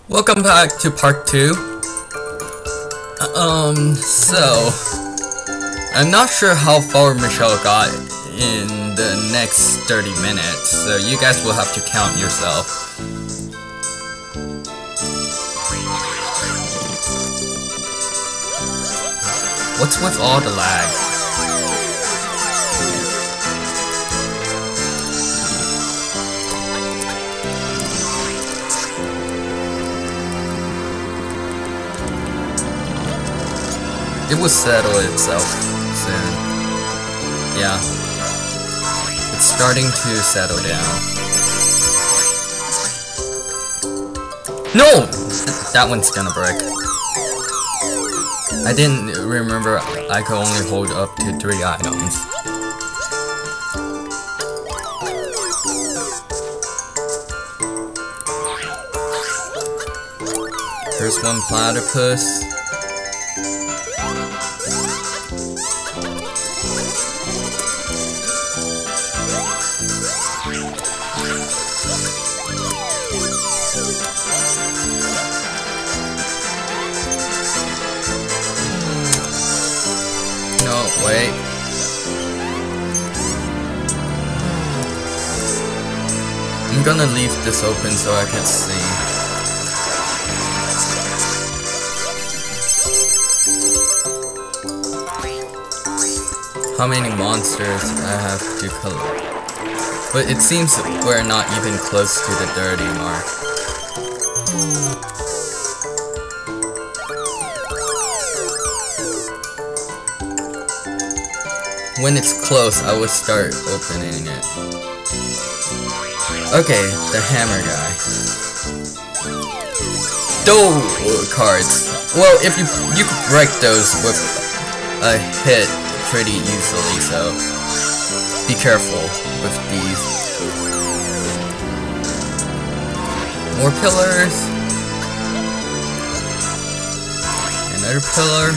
Welcome back to part 2. So I'm not sure how far Michelle got in the next 30 minutes, so you guys will have to count yourself. What's with all the lag? It will settle itself soon. Yeah. It's starting to settle down. No! That one's gonna break. I didn't remember I could only hold up to 3 items. Here's one platypus. Wait. I'm gonna leave this open so I can see. How many monsters I have to collect. But it seems we're not even close to the 30 mark. When it's close, I will start opening it. Okay, the hammer guy. Those cards. Well, if you could break those with a hit pretty easily, so be careful with these. More pillars. Another pillar.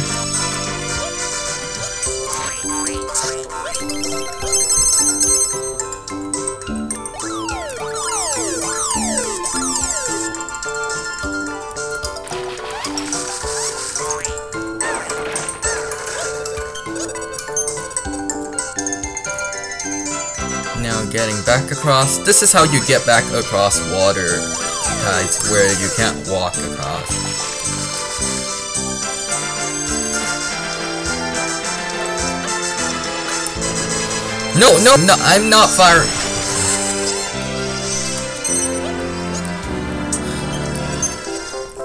Now getting back across. This is how you get back across water, guys, where you can't walk across. No, I'm not firing.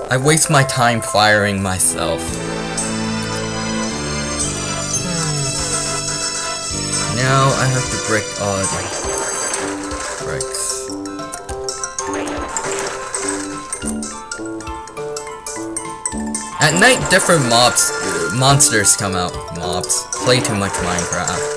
I waste my time firing myself. Now I have to break all the bricks. At night, different monsters come out. Mobs play too much Minecraft.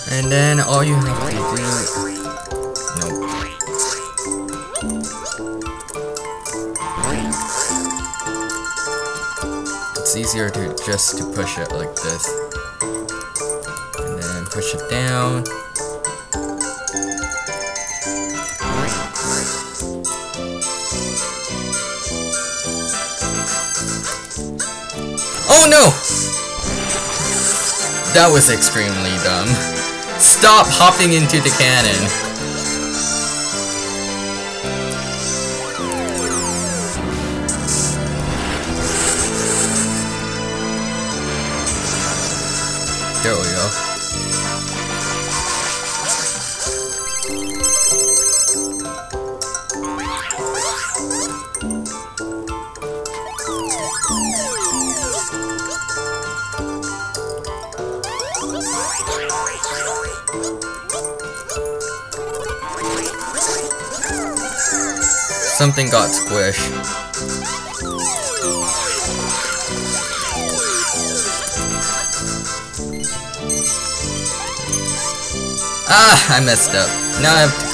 And then all you have to do... Nope. It's easier just to push it like this. And then push it down. Oh no! That was extremely dumb. Stop hopping into the cannon. There we go. something got squished. Ah, I messed up. Now I have to...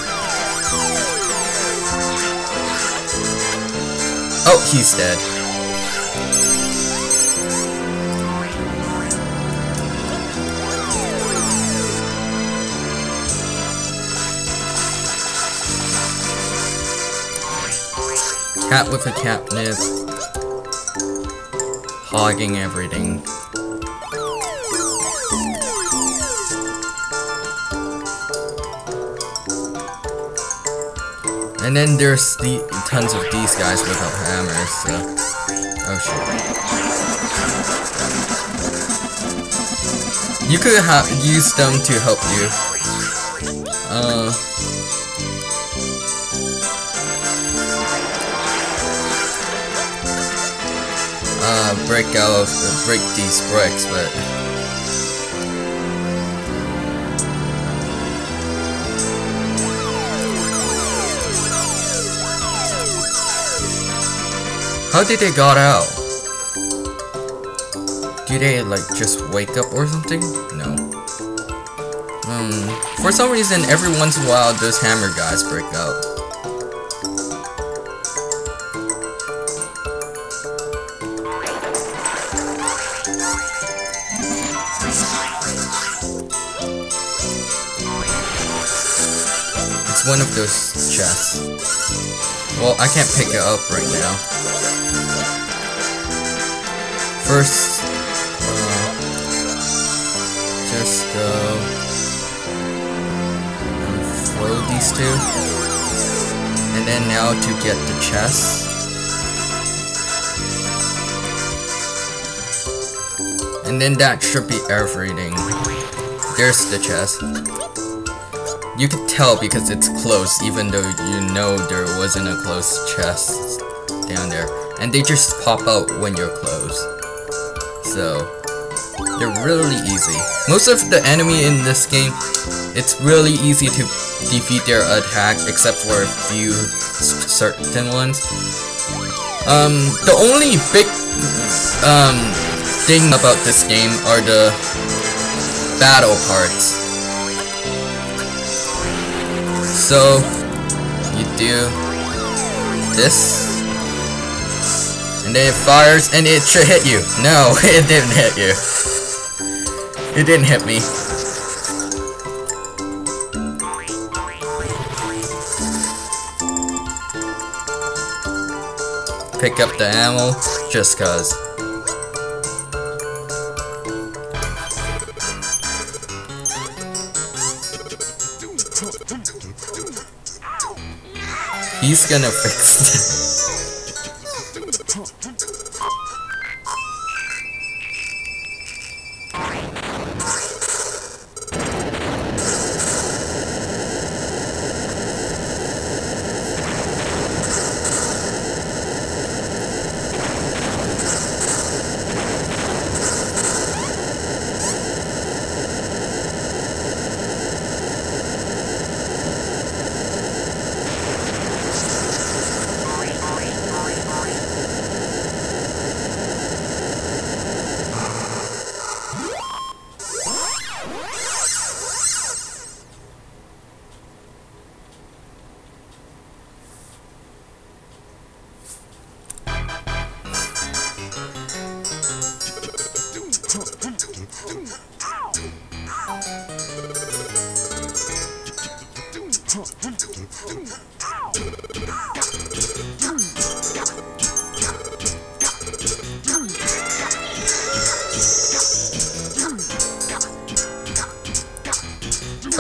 Oh, he's dead. Cat with a catnip. Hogging everything. And then there's tons of these guys without hammers, so... Oh shit. You could use them to help you. Break these bricks, but... How did they got out? Do they like just wake up or something? No. For some reason, every once in a while, those hammer guys break out. It's one of those chests. Well, I can't pick it up right now. First, just go and throw these two, and then now to get the chest. And then that should be everything. There's the chest. You can tell because it's closed, even though you know there wasn't a closed chest down there. And they just pop out when you're close. So, they're really easy. Most of the enemy in this game, it's really easy to defeat their attack, except for a few certain ones. The only big thing about this game are the battle parts. So, you do this, and then it fires, and it should hit you. No, it didn't hit you. It didn't hit me. Pick up the ammo, just cause. He's gonna fix this.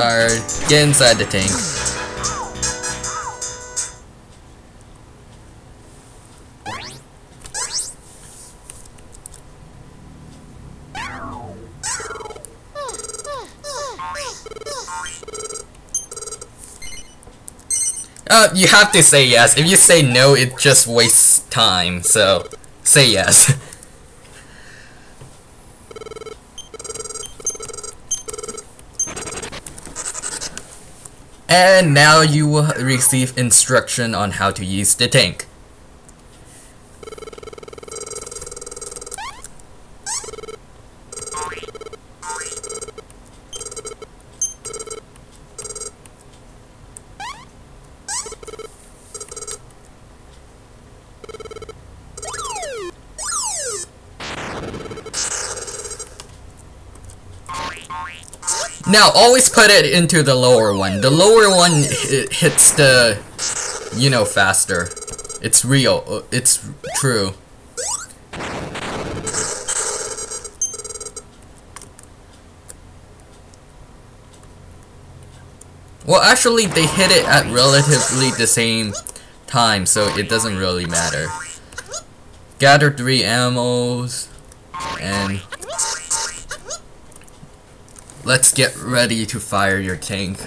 Fired. Get inside the tank. You have to say yes. If you say no, it just wastes time. So, say yes. And now you will receive instruction on how to use the tank. Now, always put it into the lower one. The lower one hits the, you know, faster. It's real. It's true. Well, actually, they hit it at relatively the same time, so it doesn't really matter. Gather 3 ammos, and let's get ready to fire your tank.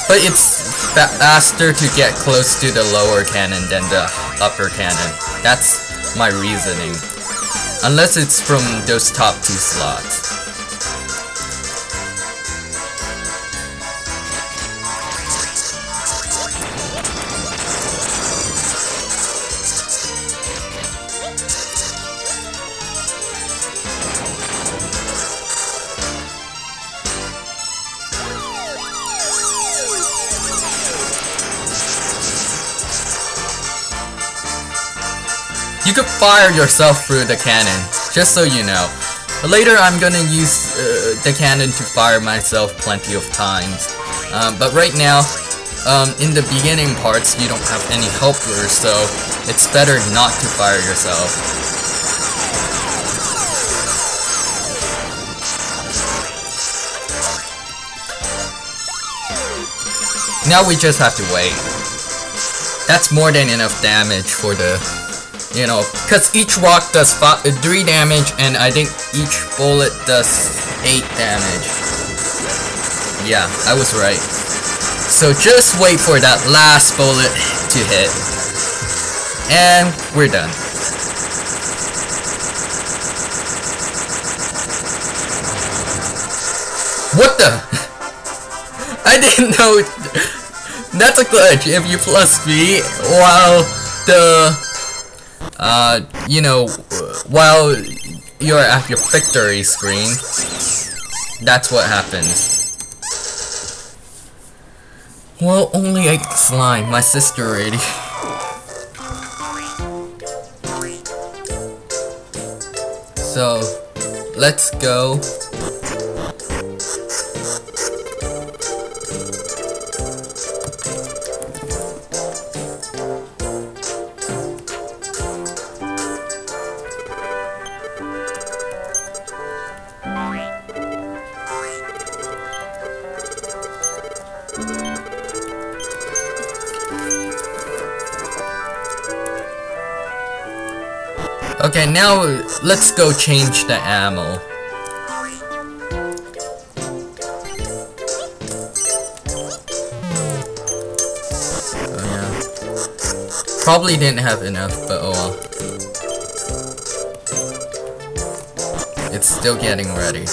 But it's faster to get close to the lower cannon than the upper cannon. That's my reasoning. Unless it's from those top 2 slots. You could fire yourself through the cannon, just so you know. Later I'm gonna use the cannon to fire myself plenty of times. But right now, in the beginning parts, you don't have any helpers, so it's better not to fire yourself. Now we just have to wait. That's more than enough damage for the... You know, because each rock does 3 damage, and I think each bullet does 8 damage. Yeah, I was right. So just wait for that last bullet to hit. And we're done. What the? I didn't know. That's a glitch. If you plus V while the... you know, while you're at your victory screen, that's what happens. Well, only 8 slime, my sister already. So, let's go. Okay, now let's go change the ammo. Oh yeah. Probably didn't have enough, but oh well. It's still getting ready.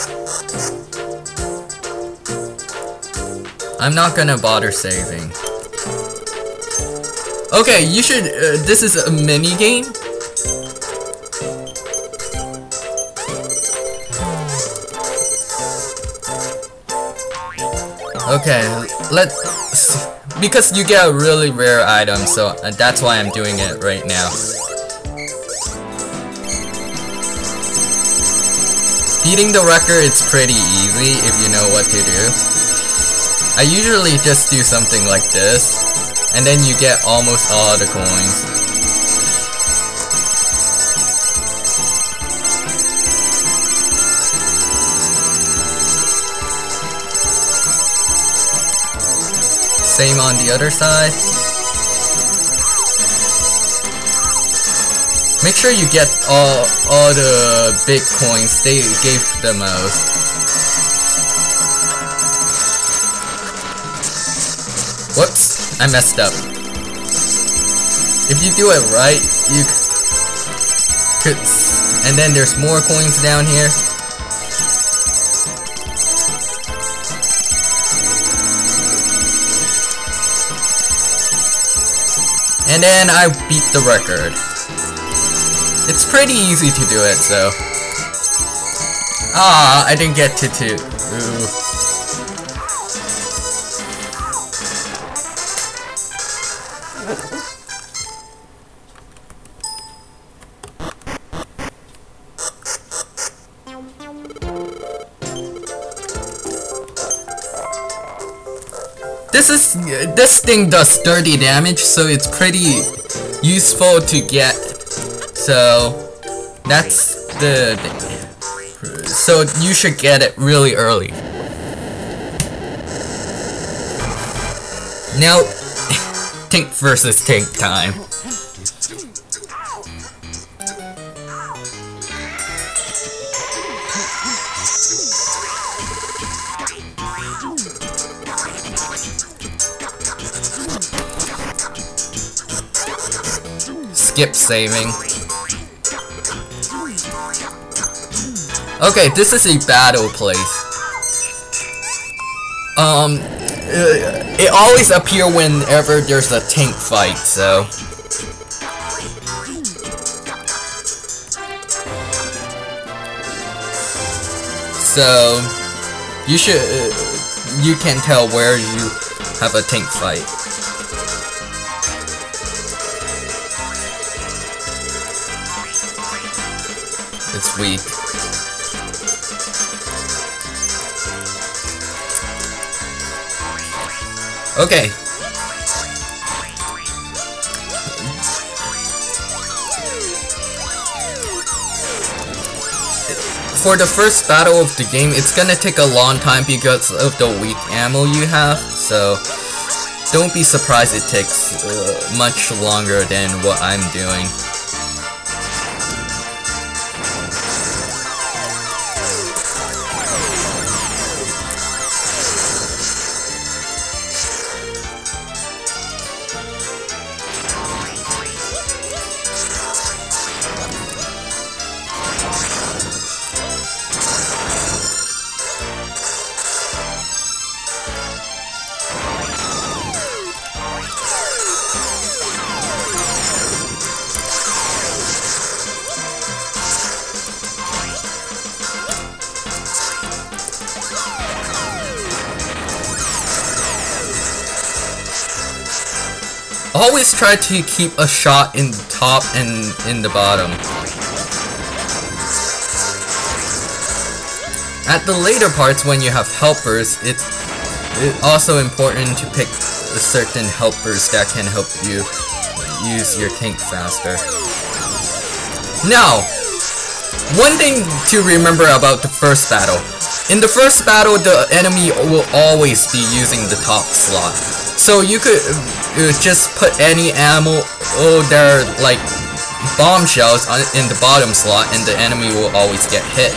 I'm not gonna bother saving. Okay, you should, this is a mini game. Okay, let's... Because you get a really rare item, so that's why I'm doing it right now. Beating the record is pretty easy if you know what to do. I usually just do something like this, and then you get almost all the coins. Same on the other side. Make sure you get all the big coins. They gave the most. Whoops, I messed up. If you do it right, you could And then there's more coins down here. And then I beat the record. It's pretty easy to do it, so. Ah, I didn't get to two. Ooh. This thing does 30 damage, so it's pretty useful to get. So that's the thing. So you should get it really early. Now, tank versus tank time. Skip saving. Okay, this is a battle place. It always appears whenever there's a tank fight, so. So, you can tell where you have a tank fight. It's weak. Okay. For the first battle of the game, it's gonna take a long time because of the weak ammo you have, so don't be surprised it takes much longer than what I'm doing. Always try to keep a shot in the top and in the bottom. At the later parts when you have helpers, it's also important to pick certain helpers that can help you use your tank faster. Now, one thing to remember about the first battle. In the first battle, the enemy will always be using the top slot. So you could just put any ammo that are like bombshells in the bottom slot and the enemy will always get hit.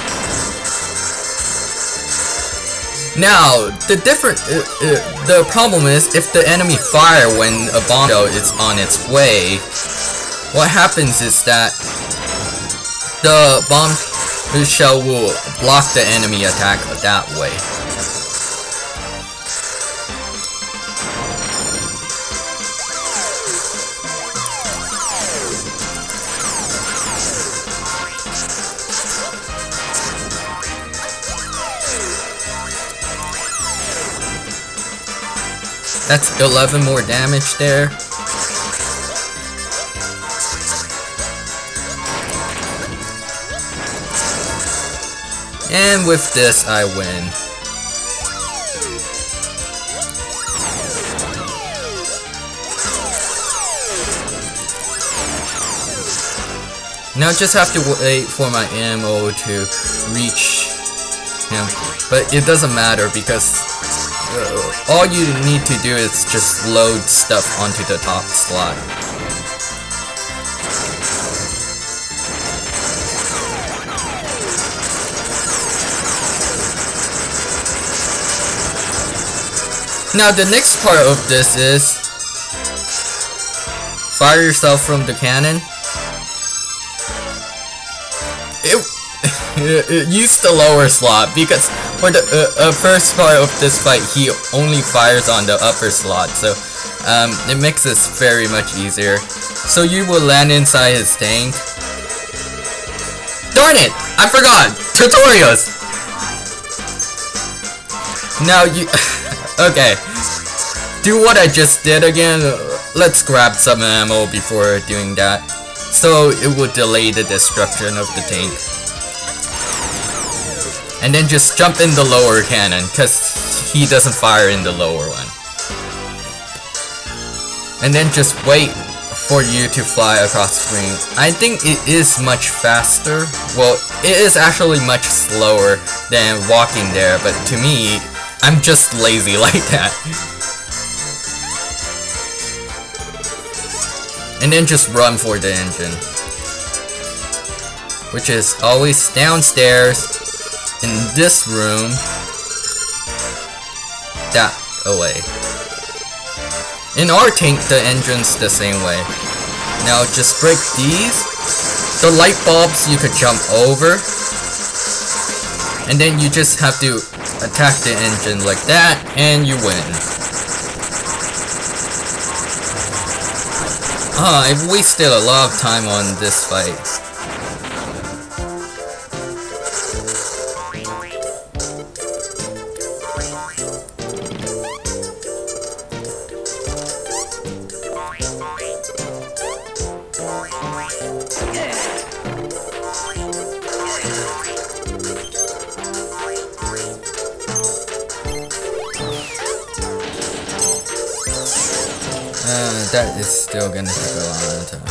Now, the problem is if the enemy fire when a bombshell is on its way, what happens is that the bombshell will block the enemy attack that way. That's 11 more damage there. And with this, I win. Now I just have to wait for my ammo to reach him. But it doesn't matter because all you need to do is just load stuff onto the top slot. Now the next part of this is fire yourself from the cannon. use the lower slot, because for the first part of this fight, he only fires on the upper slot, so it makes this very much easier. So you will land inside his tank. Darn it! I forgot! Tutorials! Now you... okay. Do what I just did again. Let's grab some ammo before doing that. So it will delay the destruction of the tank. And then just jump in the lower cannon, because he doesn't fire in the lower one. And then just wait for you to fly across the screen. I think it is much faster. Well, it is actually much slower than walking there, but to me, I'm just lazy like that. And then just run for the engine, which is always downstairs in this room, that away. In our tank, the engine's the same way. Now just break these. The light bulbs you could jump over, and then you just have to attack the engine like that, and you win. I've wasted a lot of time on this fight. That is still gonna take a long time.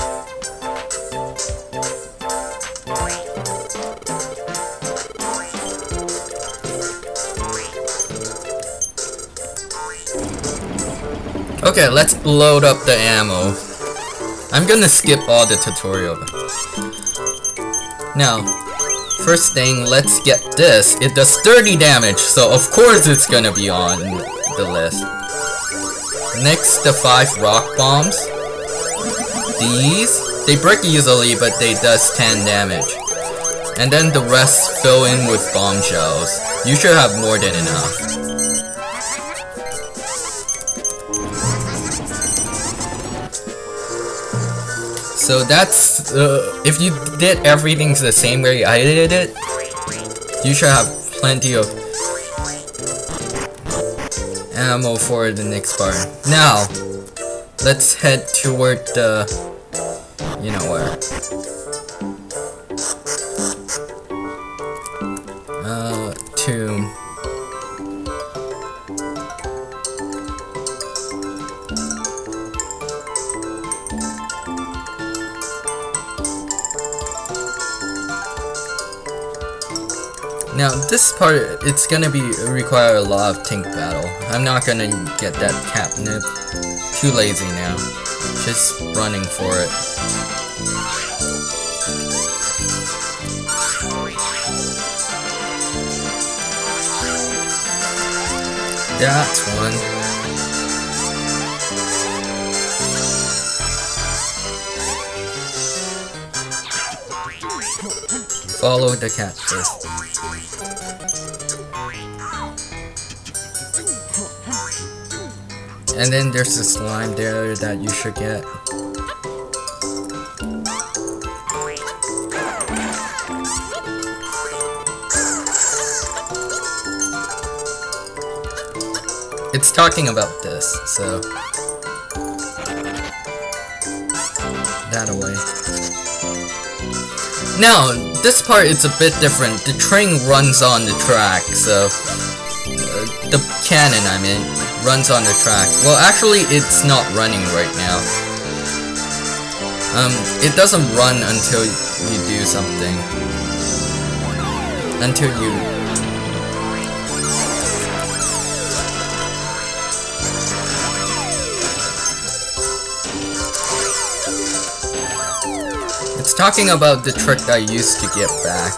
Okay, let's load up the ammo. I'm gonna skip all the tutorial. Now, first thing, let's get this. It does 30 damage, so of course it's gonna be on the list. Next, the 5 rock bombs. These, they break easily, but they does 10 damage. And then the rest fill in with bombshells. You should have more than enough. So that's, if you did everything the same way I did it, you should have plenty of ammo for the next part. Now, let's head toward the, you know where. Tomb. Now this part, it's gonna require a lot of tank battle. I'm not gonna get that catnip. Too lazy now. Just running for it. That's one. Follow the cat first. And then there's a slime there that you should get. It's talking about this, so that away. Now, this part is a bit different. The train runs on the track, so the cannon, I mean, runs on the track. Well, actually, it's not running right now. It doesn't run until you do something. Until you... It's talking about the trick I used to get back.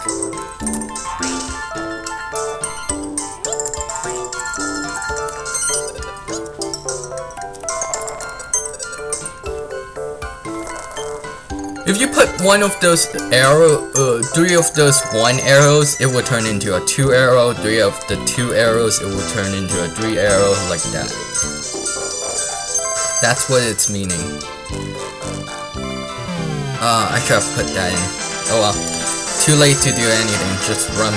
If you put one of those three of those 1 arrows, it will turn into a 2 arrow. 3 of the 2 arrows, it will turn into a 3 arrow, like that. That's what it's meaning. I should have put that in. Oh well. Too late to do anything, just run.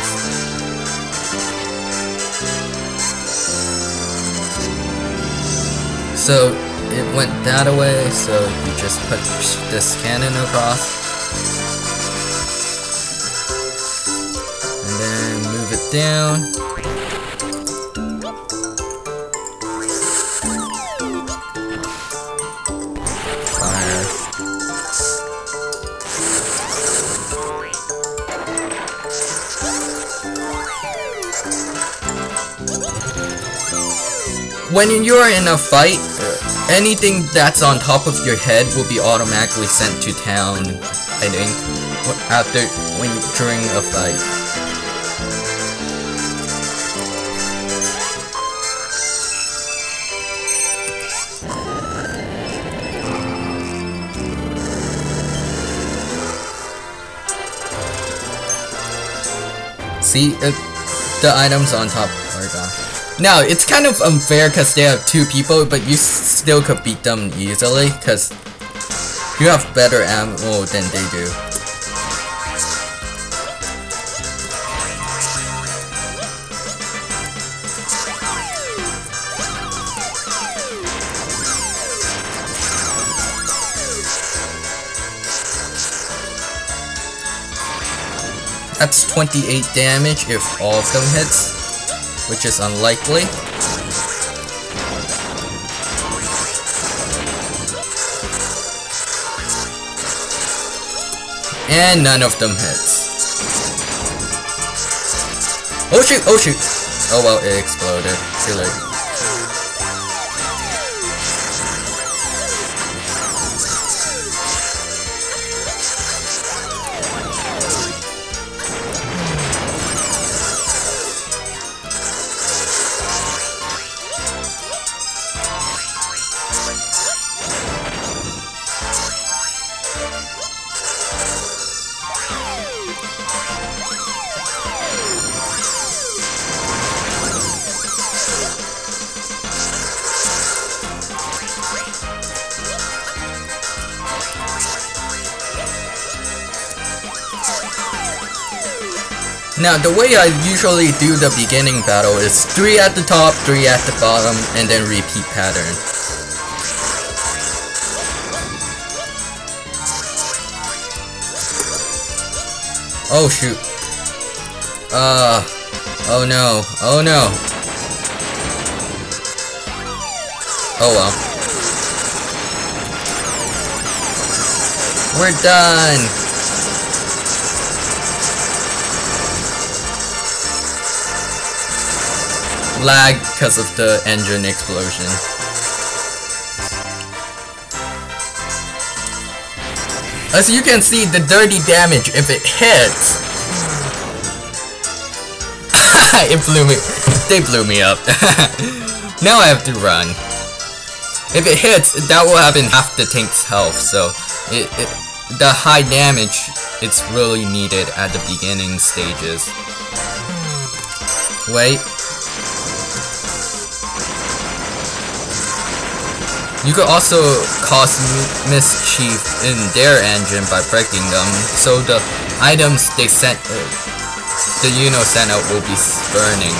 So it went that way, so you just put this cannon across. And then move it down. Fire. When you're in a fight, anything that's on top of your head will be automatically sent to town, I think, during a fight. See, the items on top are gone. Now, it's kind of unfair because they have 2 people, but you still could beat them easily because you have better ammo than they do. That's 28 damage if all of them hits, which is unlikely. And none of them hits. Oh shoot, oh shoot! Oh well, it exploded. Too late. Now, the way I usually do the beginning battle is 3 at the top, 3 at the bottom, and then repeat pattern. Oh shoot. Oh no, oh no. Oh well. We're done! Lag because of the engine explosion. As you can see, the dirty damage, if it hits, it blew me. They blew me up. Now I have to run. If it hits, that will have in half the tank's health. So the high damage, it's really needed at the beginning stages. Wait. You could also cause mischief in their engine by breaking them, so the items they sent, the Yuno sent out will be burning.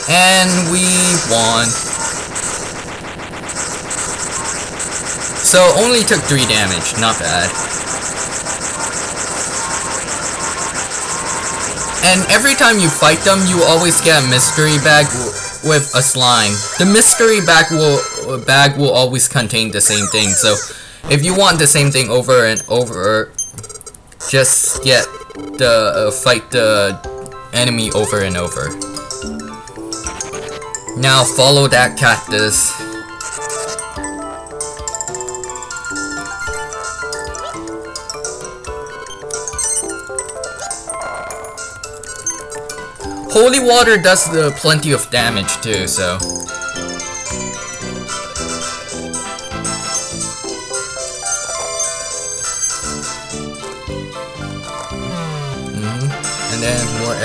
And we won. So only took 3 damage, not bad. And every time you fight them, you always get a mystery bag with a slime. The mystery bag will always contain the same thing, so if you want the same thing over and over, just fight the enemy over and over. Now follow that cactus. Holy water does plenty of damage too, so.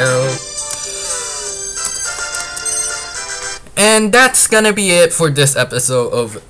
arrow. And that's gonna be it for this episode of